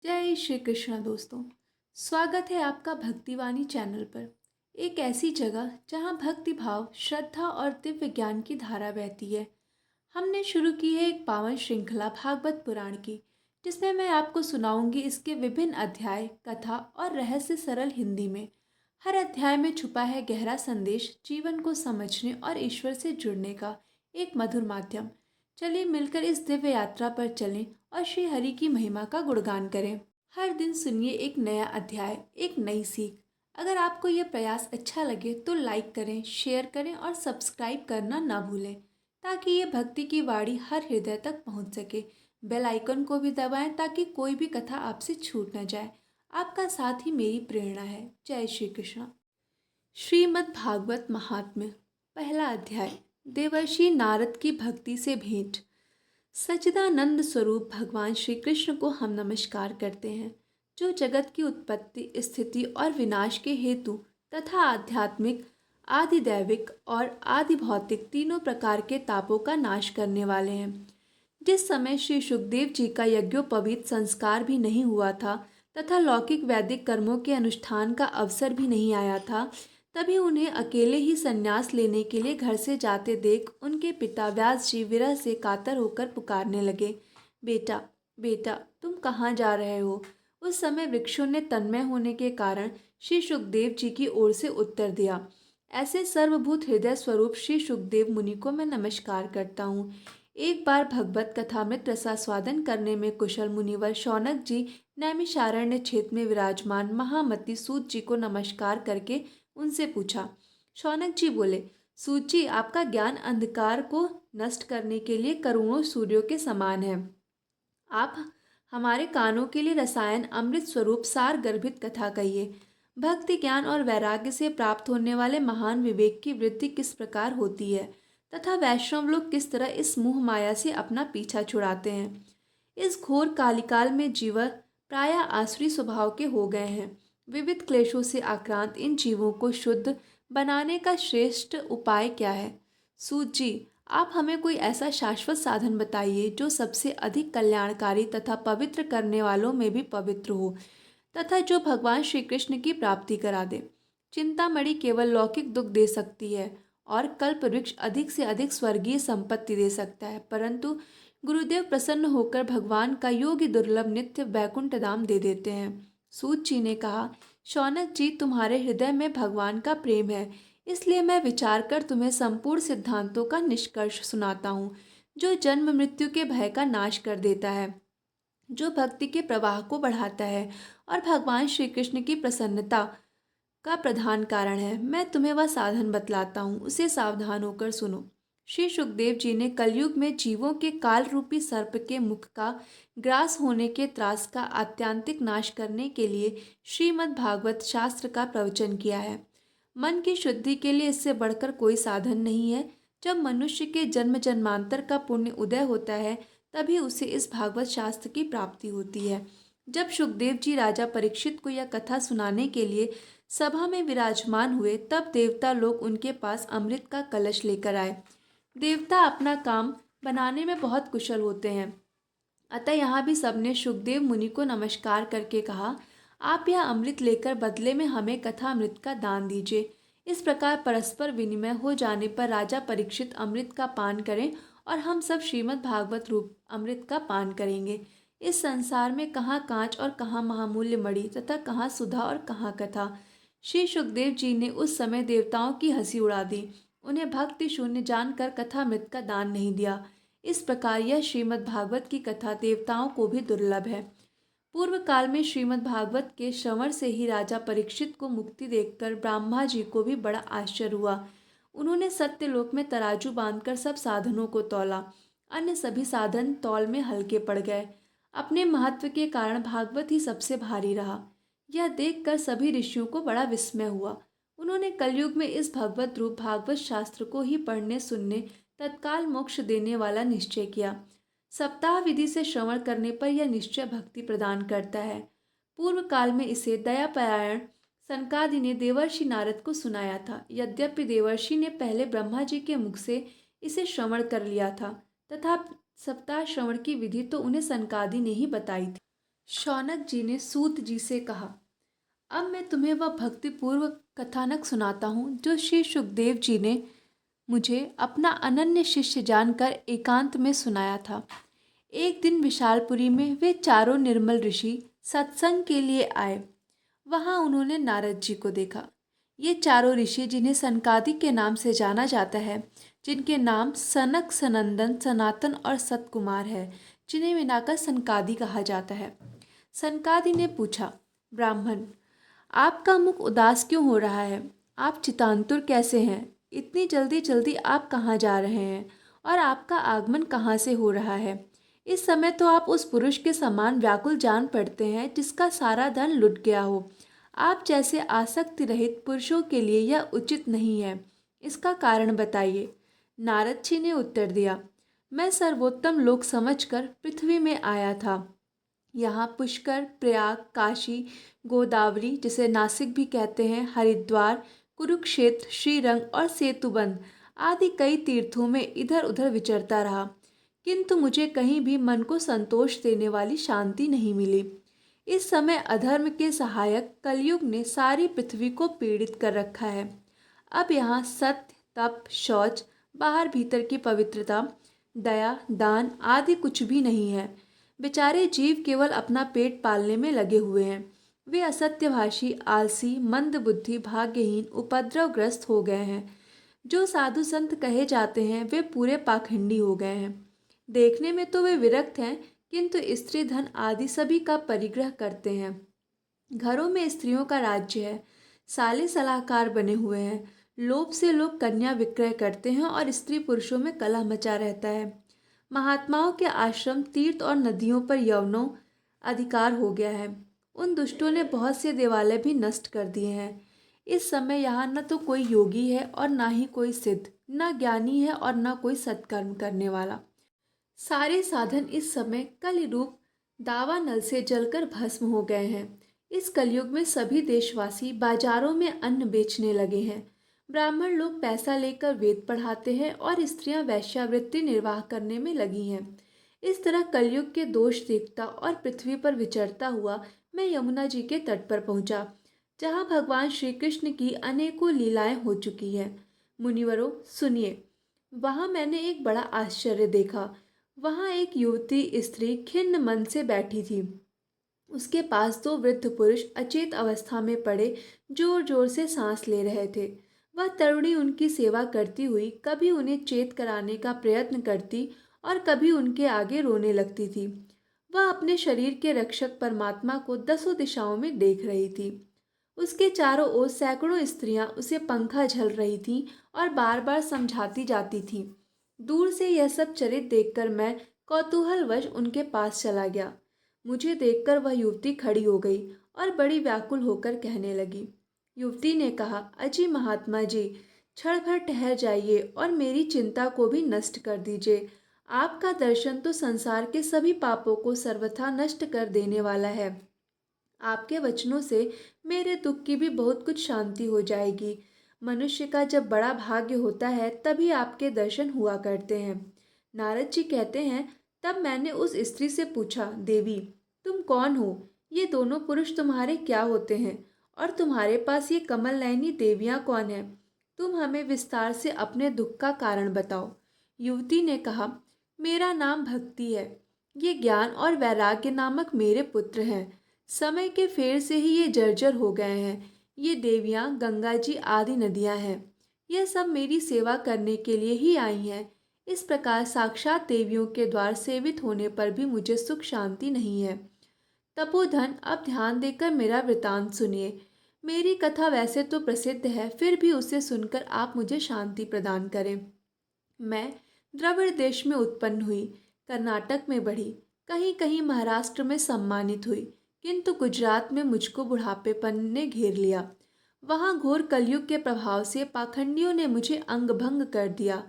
जय श्री कृष्ण दोस्तों। स्वागत है आपका भक्तिवाणी चैनल पर। एक ऐसी जगह जहां भक्ति भाव, श्रद्धा और दिव्य ज्ञान की धारा बहती है। हमने शुरू की है एक पावन श्रृंखला भागवत पुराण की, जिसमें मैं आपको सुनाऊंगी इसके विभिन्न अध्याय, कथा और रहस्य सरल हिंदी में। हर अध्याय में छुपा है गहरा संदेश, जीवन को समझने और ईश्वर से जुड़ने का एक मधुर माध्यम। चलिए मिलकर इस दिव्य यात्रा पर चलें और श्री हरि की महिमा का गुणगान करें। हर दिन सुनिए एक नया अध्याय, एक नई सीख। अगर आपको यह प्रयास अच्छा लगे तो लाइक करें, शेयर करें और सब्सक्राइब करना ना भूलें, ताकि ये भक्ति की वाणी हर हृदय तक पहुंच सके। बेल आइकन को भी दबाएं ताकि कोई भी कथा आपसे छूट न जाए। आपका साथ ही मेरी प्रेरणा है। जय श्री कृष्ण। श्रीमद् भागवत महात्म्य, पहला अध्याय, देवर्षि नारद की भक्ति से भेंट। सच्चिदानंद स्वरूप भगवान श्री कृष्ण को हम नमस्कार करते हैं, जो जगत की उत्पत्ति, स्थिति और विनाश के हेतु तथा आध्यात्मिक, आदि दैविक और आदि भौतिक तीनों प्रकार के तापों का नाश करने वाले हैं। जिस समय श्री सुखदेव जी का यज्ञोपवीत संस्कार भी नहीं हुआ था तथा लौकिक वैदिक कर्मों के अनुष्ठान का अवसर भी नहीं आया था, तभी उन्हें अकेले ही संन्यास लेने के लिए घर से जाते देख उनके पिता व्यास जी विरह से कातर होकर पुकारने लगे, बेटा बेटा, तुम कहाँ जा रहे हो। उस समय वृक्षों ने तन्मय होने के कारण श्री सुखदेव जी की ओर से उत्तर दिया, ऐसे सर्वभूत हृदय स्वरूप श्री सुखदेव मुनि को मैं नमस्कार करता हूँ। एक बार भगवत कथामृत रसास्वादन करने में कुशल मुनिवर शौनक जी नैमिषारण्य क्षेत्र में विराजमान महामति सूत जी को नमस्कार करके उनसे पूछा। शौनक जी बोले, सूत जी, आपका ज्ञान अंधकार को नष्ट करने के लिए करोड़ों सूर्यों के समान है। आप हमारे कानों के लिए रसायन अमृत स्वरूप सार गर्भित कथा कहिए। भक्ति, ज्ञान और वैराग्य से प्राप्त होने वाले महान विवेक की वृद्धि किस प्रकार होती है तथा वैष्णव लोग किस तरह इस मोह माया से अपना पीछा छुड़ाते हैं। इस घोर कालिकाल में जीव प्रायः आसुरी स्वभाव के हो गए हैं। विविध क्लेशों से आक्रांत इन जीवों को शुद्ध बनाने का श्रेष्ठ उपाय क्या है। सूत जी, आप हमें कोई ऐसा शाश्वत साधन बताइए जो सबसे अधिक कल्याणकारी तथा पवित्र करने वालों में भी पवित्र हो तथा जो भगवान श्री कृष्ण की प्राप्ति करा दे। चिंतामणि केवल लौकिक दुख दे सकती है और कल्प वृक्ष अधिक से अधिक स्वर्गीय संपत्ति दे सकता है, परंतु गुरुदेव प्रसन्न होकर भगवान का योगी दुर्लभ नित्य वैकुंठ धाम दे देते हैं। सूत जी ने कहा, शौनक जी, तुम्हारे हृदय में भगवान का प्रेम है, इसलिए मैं विचार कर तुम्हें संपूर्ण सिद्धांतों का निष्कर्ष सुनाता हूँ, जो जन्म मृत्यु के भय का नाश कर देता है, जो भक्ति के प्रवाह को बढ़ाता है और भगवान श्री कृष्ण की प्रसन्नता का प्रधान कारण है। मैं तुम्हें वह साधन बतलाता हूँ, उसे सावधान होकर सुनो। श्री सुखदेव जी ने कलयुग में जीवों के काल रूपी सर्प के मुख का ग्रास होने के त्रास का आत्यांतिक नाश करने के लिए श्रीमद् भागवत शास्त्र का प्रवचन किया है। मन की शुद्धि के लिए इससे बढ़कर कोई साधन नहीं है। जब मनुष्य के जन्म जन्मांतर का पुण्य उदय होता है, तभी उसे इस भागवत शास्त्र की प्राप्ति होती है। जब सुखदेव जी राजा परीक्षित को यह कथा सुनाने के लिए सभा में विराजमान हुए, तब देवता लोग उनके पास अमृत का कलश लेकर आए। देवता अपना काम बनाने में बहुत कुशल होते हैं, अतः यहाँ भी सबने सुखदेव मुनि को नमस्कार करके कहा, आप यह अमृत लेकर बदले में हमें कथा अमृत का दान दीजिए। इस प्रकार परस्पर विनिमय हो जाने पर राजा परीक्षित अमृत का पान करें और हम सब श्रीमद् भागवत रूप अमृत का पान करेंगे। इस संसार में कहाँ कांच और कहाँ महामूल्य मणि तथा कहाँ सुधा और कहाँ कथा। श्री सुखदेव जी ने उस समय देवताओं की हंसी उड़ा दी, उन्हें भक्ति शून्य जानकर कथामृत का दान नहीं दिया। इस प्रकार यह श्रीमद् भागवत की कथा देवताओं को भी दुर्लभ है। पूर्व काल में श्रीमद् भागवत के श्रवण से ही राजा परीक्षित को मुक्ति देखकर ब्रह्मा जी को भी बड़ा आश्चर्य हुआ। उन्होंने सत्यलोक में तराजू बांधकर सब साधनों को तौला, अन्य सभी साधन तौल में हल्के पड़ गए। अपने महत्व के कारण भागवत ही सबसे भारी रहा। यह देखकर सभी ऋषियों को बड़ा विस्मय हुआ। उन्होंने कलयुग में इस भगवत रूप भागवत शास्त्र को ही पढ़ने सुनने तत्काल मोक्ष देने वाला निश्चय किया। सप्ताह विधि से श्रवण करने पर यह निश्चय भक्ति प्रदान करता है। पूर्व काल में इसे दयापरायण सनकादि ने देवर्षि नारद को सुनाया था। यद्यपि देवर्षि ने पहले ब्रह्मा जी के मुख से इसे श्रवण कर लिया था, तथा सप्ताह श्रवण की विधि तो उन्हें सनकादि ने ही बताई थी। शौनक जी ने सूत जी से कहा, अब मैं तुम्हें वह भक्तिपूर्वक कथानक सुनाता हूँ जो श्री सुखदेव जी ने मुझे अपना अनन्य शिष्य जानकर एकांत में सुनाया था। एक दिन विशालपुरी में वे चारों निर्मल ऋषि सत्संग के लिए आए। वहां उन्होंने नारद जी को देखा। ये चारों ऋषि जिन्हें सनकादि के नाम से जाना जाता है, जिनके नाम सनक, सनंदन, सनातन और सतकुमार है, जिन्हें मिलाकर सनकादि कहा जाता है। सनकादि ने पूछा, ब्राह्मण, आपका मुख उदास क्यों हो रहा है? आप चितांतुर कैसे हैं? इतनी जल्दी जल्दी आप कहाँ जा रहे हैं? और आपका आगमन कहाँ से हो रहा है? इस समय तो आप उस पुरुष के समान व्याकुल जान पड़ते हैं जिसका सारा धन लुट गया हो। आप जैसे आसक्ति रहित पुरुषों के लिए यह उचित नहीं है। इसका कारण बताइए। नारद जी ने उत्तर दिया, मैं सर्वोत्तम लोक समझकर पृथ्वी में आया था। यहाँ पुष्कर, प्रयाग, काशी, गोदावरी जिसे नासिक भी कहते हैं, हरिद्वार, कुरुक्षेत्र, श्रीरंग और सेतुबंध आदि कई तीर्थों में इधर उधर विचरता रहा, किंतु मुझे कहीं भी मन को संतोष देने वाली शांति नहीं मिली। इस समय अधर्म के सहायक कलयुग ने सारी पृथ्वी को पीड़ित कर रखा है। अब यहाँ सत्य, तप, शौच, बाहर भीतर की पवित्रता, दया, दान आदि कुछ भी नहीं है। बेचारे जीव केवल अपना पेट पालने में लगे हुए हैं। वे असत्यभाषी, आलसी, मंदबुद्धि, भाग्यहीन, उपद्रवग्रस्त हो गए हैं। जो साधु संत कहे जाते हैं वे पूरे पाखंडी हो गए हैं। देखने में तो वे विरक्त हैं, किंतु स्त्री धन आदि सभी का परिग्रह करते हैं। घरों में स्त्रियों का राज्य है। साले सलाहकार बने हुए हैं। लोभ से लोग कन्या विक्रय करते हैं और स्त्री पुरुषों में कलह मचा रहता है। महात्माओं के आश्रम, तीर्थ और नदियों पर यवनों अधिकार हो गया है। उन दुष्टों ने बहुत से देवालय भी नष्ट कर दिए हैं। इस समय यहाँ न तो कोई योगी है और ना ही कोई सिद्ध, न ज्ञानी है और न कोई सत्कर्म करने वाला। सारे साधन इस समय कलि रूप दावानल से जलकर भस्म हो गए हैं। इस कलयुग में सभी देशवासी बाजारों में अन्न बेचने लगे हैं। ब्राह्मण लोग पैसा लेकर वेद पढ़ाते हैं और स्त्रियां वैश्यावृत्ति निर्वाह करने में लगी हैं। इस तरह कलयुग के दोष देखता और पृथ्वी पर विचरता हुआ मैं यमुना जी के तट पर पहुंचा, जहां भगवान श्री कृष्ण की अनेकों लीलाएं हो चुकी हैं। मुनिवरों, सुनिए। वहां मैंने एक बड़ा आश्चर्य देखा। वहां एक युवती स्त्री खिन्न मन से बैठी थी। उसके पास दो वृद्ध पुरुष अचेत अवस्था में पड़े जोर जोर से सांस ले रहे थे। वह तरुणी उनकी सेवा करती हुई कभी उन्हें चेत कराने का प्रयत्न करती और कभी उनके आगे रोने लगती थी। वह अपने शरीर के रक्षक परमात्मा को दसों दिशाओं में देख रही थी। उसके चारों ओर सैकड़ों स्त्रियां उसे पंखा झल रही थीं और बार बार समझाती जाती थीं। दूर से यह सब चरित देखकर मैं कौतूहलवश उनके पास चला गया। मुझे देखकर वह युवती खड़ी हो गई और बड़ी व्याकुल होकर कहने लगी। युवती ने कहा, अजी महात्मा जी, क्षण भर ठहर जाइए और मेरी चिंता को भी नष्ट कर दीजिए। आपका दर्शन तो संसार के सभी पापों को सर्वथा नष्ट कर देने वाला है। आपके वचनों से मेरे दुख की भी बहुत कुछ शांति हो जाएगी। मनुष्य का जब बड़ा भाग्य होता है तभी आपके दर्शन हुआ करते हैं। नारद जी कहते हैं, तब मैंने उस स्त्री से पूछा, देवी, तुम कौन हो? ये दोनों पुरुष तुम्हारे क्या होते हैं? और तुम्हारे पास ये कमल नयनी देवियां कौन है? तुम हमें विस्तार से अपने दुख का कारण बताओ। युवती ने कहा, मेरा नाम भक्ति है। ये ज्ञान और वैराग्य नामक मेरे पुत्र हैं। समय के फेर से ही ये जर्जर हो गए हैं। ये देवियां गंगा जी आदि नदियां हैं। यह सब मेरी सेवा करने के लिए ही आई हैं। इस प्रकार साक्षात देवियों के द्वार सेवित होने पर भी मुझे सुख शांति नहीं है। तपोधन, अब ध्यान देकर मेरा वृतांत सुनिए। मेरी कथा वैसे तो प्रसिद्ध है, फिर भी उसे सुनकर आप मुझे शांति प्रदान करें। मैं द्रविड़ देश में उत्पन्न हुई, कर्नाटक में बढ़ी, कहीं कहीं महाराष्ट्र में सम्मानित हुई, किंतु गुजरात में मुझको बुढ़ापेपन ने घेर लिया। वहाँ घोर कलयुग के प्रभाव से पाखंडियों ने मुझे अंग भंग कर दिया।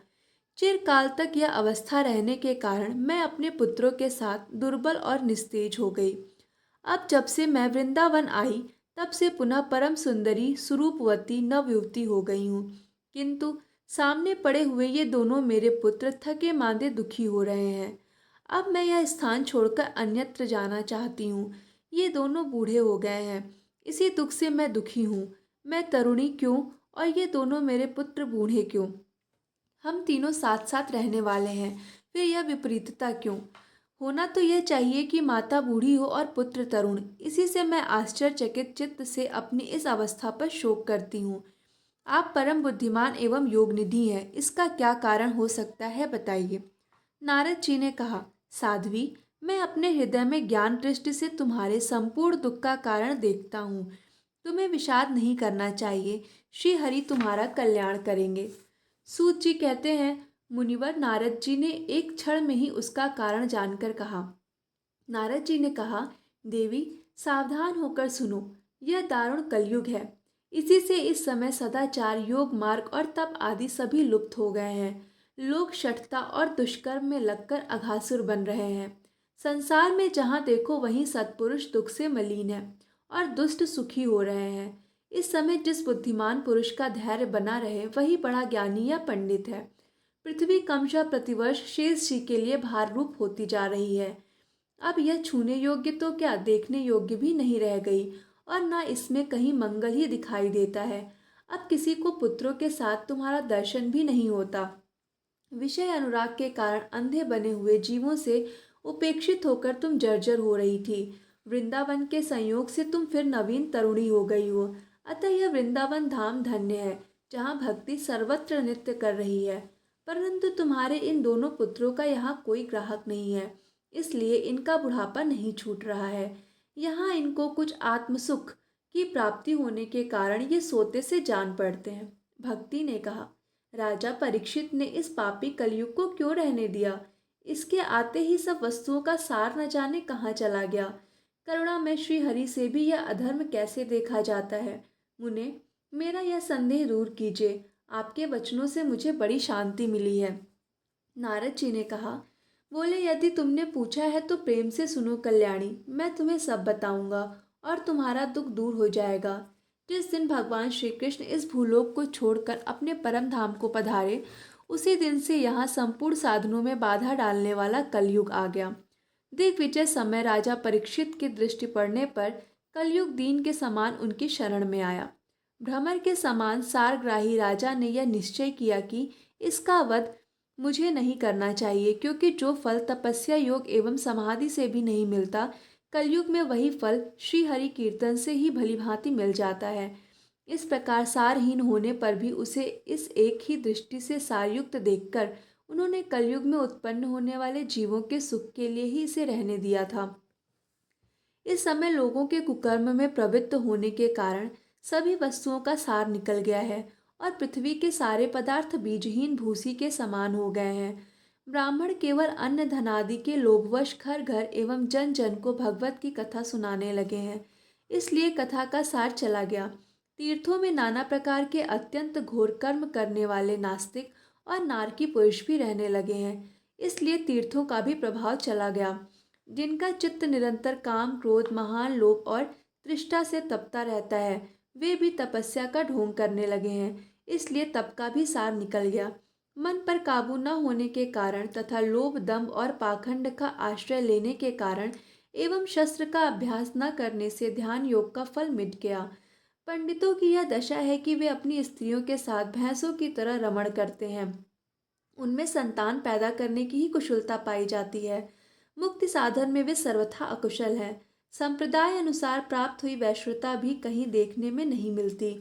चिरकाल तक यह अवस्था रहने के कारण मैं अपने पुत्रों के साथ दुर्बल और निस्तेज हो गई। अब जब से मैं वृंदावन आई, तब से पुनः परम सुंदरी सुरूपवती नवयुवती हो गई हूँ, किंतु सामने पड़े हुए ये दोनों मेरे पुत्र थके मांदे दुखी हो रहे हैं। अब मैं यह स्थान छोड़कर अन्यत्र जाना चाहती हूँ। ये दोनों बूढ़े हो गए हैं। इसी दुख से मैं दुखी हूँ। मैं तरुणी क्यों और ये दोनों मेरे पुत्र बूढ़े क्यों? हम तीनों साथ साथ रहने वाले हैं, फिर यह विपरीतता क्यों? होना तो यह चाहिए कि माता बूढ़ी हो और पुत्र तरुण। इसी से मैं आश्चर्यचकित चित्त से अपनी इस अवस्था पर शोक करती हूँ। आप परम बुद्धिमान एवं योगनिधि हैं, इसका क्या कारण हो सकता है, बताइए। नारद जी ने कहा, साध्वी, मैं अपने हृदय में ज्ञान दृष्टि से तुम्हारे संपूर्ण दुख का कारण देखता हूँ। तुम्हें विषाद नहीं करना चाहिए। श्री हरि तुम्हारा कल्याण करेंगे। सूत जी कहते हैं, मुनिवर, नारद जी ने एक क्षण में ही उसका कारण जानकर कहा। नारद जी ने कहा, देवी, सावधान होकर सुनो। यह दारुण कलयुग है। इसी से इस समय सदाचार, योग मार्ग और तप आदि सभी लुप्त हो गए हैं। लोग शठता और दुष्कर्म में लगकर अघासुर बन रहे हैं। संसार में जहाँ देखो वहीं सत्पुरुष दुख से मलिन है और दुष्ट सुखी हो रहे हैं। इस समय जिस बुद्धिमान पुरुष का धैर्य बना रहे वही बड़ा ज्ञानी या पंडित है। पृथ्वी क्रमशः प्रतिवर्ष शेष जी के लिए भार रूप होती जा रही है। अब यह छूने योग्य तो क्या, देखने योग्य भी नहीं रह गई और न इसमें कहीं मंगल ही दिखाई देता है। अब किसी को पुत्रों के साथ तुम्हारा दर्शन भी नहीं होता। विषय अनुराग के कारण अंधे बने हुए जीवों से उपेक्षित होकर तुम जर्जर हो रही थी। वृंदावन के संयोग से तुम फिर नवीन तरुणी हो गई हो। अतः यह वृंदावन धाम धन्य है, जहाँ भक्ति सर्वत्र नृत्य कर रही है। परंतु तुम्हारे इन दोनों पुत्रों का यहाँ कोई ग्राहक नहीं है, इसलिए इनका बुढ़ापा नहीं छूट रहा है। यहाँ इनको कुछ आत्मसुख की प्राप्ति होने के कारण ये सोते से जान पड़ते हैं। भक्ति ने कहा, राजा परीक्षित ने इस पापी कलयुग को क्यों रहने दिया? इसके आते ही सब वस्तुओं का सार न जाने कहाँ चला गया। करुणा में श्री हरि से भी यह अधर्म कैसे देखा जाता है? मुने, मेरा यह संदेह दूर कीजिए। आपके वचनों से मुझे बड़ी शांति मिली है। नारद जी ने कहा, बोले, यदि तुमने पूछा है तो प्रेम से सुनो कल्याणी, मैं तुम्हें सब बताऊंगा और तुम्हारा दुख दूर हो जाएगा। जिस दिन भगवान श्री कृष्ण इस भूलोक को छोड़कर अपने परम धाम को पधारे, उसी दिन से यहाँ संपूर्ण साधनों में बाधा डालने वाला कलयुग आ गया। दिग्विजय समय राजा परीक्षित की दृष्टि पड़ने पर कलयुग दीन के समान उनकी शरण में आया। भ्रमर के समान सारग्राही राजा ने यह निश्चय किया कि इसका वध मुझे नहीं करना चाहिए, क्योंकि जो फल तपस्या, योग एवं समाधि से भी नहीं मिलता, कलयुग में वही फल श्री हरि कीर्तन से ही भलीभांति मिल जाता है। इस प्रकार सारहीन होने पर भी उसे इस एक ही दृष्टि से सारयुक्त देखकर उन्होंने कलयुग में उत्पन्न होने वाले जीवों के सुख के लिए ही इसे रहने दिया था। इस समय लोगों के कुकर्म में प्रवृत्त होने के कारण सभी वस्तुओं का सार निकल गया है और पृथ्वी के सारे पदार्थ बीजहीन भूसी के समान हो गए हैं। ब्राह्मण केवल अन्न धनादि के लोभवश घर घर एवं जन जन को भगवत की कथा सुनाने लगे हैं। इसलिए कथा का सार चला गया। तीर्थों में नाना प्रकार के अत्यंत घोर कर्म करने वाले नास्तिक और नारकी पुरुष भी रहने लगे हैं। इसलिए तीर्थों का भी प्रभाव चला गया। जिनका चित्त निरंतर काम, क्रोध, महान लोभ और तृष्णा से तपता रहता है, वे भी तपस्या का ढोंग करने लगे हैं। इसलिए तप का भी सार निकल गया। मन पर काबू न होने के कारण तथा लोभ, दंभ और पाखंड का आश्रय लेने के कारण एवं शस्त्र का अभ्यास न करने से ध्यान योग का फल मिट गया। पंडितों की यह दशा है कि वे अपनी स्त्रियों के साथ भैंसों की तरह रमण करते हैं। उनमें संतान पैदा करने की ही कुशलता पाई जाती है। मुक्ति साधन में वे सर्वथा अकुशल हैं। संप्रदाय अनुसार प्राप्त हुई वैश्वता भी कहीं देखने में नहीं मिलती।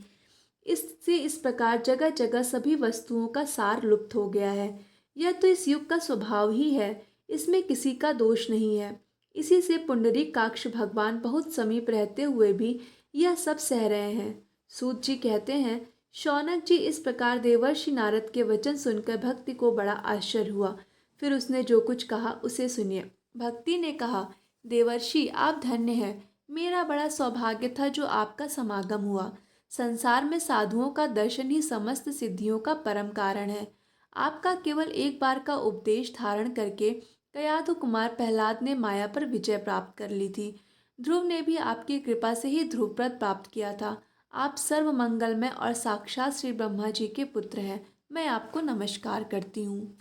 इससे इस प्रकार जगह जगह सभी वस्तुओं का सार लुप्त हो गया है। यह तो इस युग का स्वभाव ही है, इसमें किसी का दोष नहीं है। इसी से पुंडरीकाक्ष भगवान बहुत समीप रहते हुए भी यह सब सह रहे हैं। सूत जी कहते हैं, शौनक जी, इस प्रकार देवर्षि नारद के वचन सुनकर भक्ति को बड़ा आश्चर्य हुआ। फिर उसने जो कुछ कहा उसे सुनिए। भक्ति ने कहा, देवर्षि, आप धन्य हैं। मेरा बड़ा सौभाग्य था जो आपका समागम हुआ। संसार में साधुओं का दर्शन ही समस्त सिद्धियों का परम कारण है। आपका केवल एक बार का उपदेश धारण करके कयाधु कुमार प्रहलाद ने माया पर विजय प्राप्त कर ली थी। ध्रुव ने भी आपकी कृपा से ही ध्रुवपद प्राप्त किया था। आप सर्व मंगलमय और साक्षात श्री ब्रह्मा जी के पुत्र हैं। मैं आपको नमस्कार करती हूँ।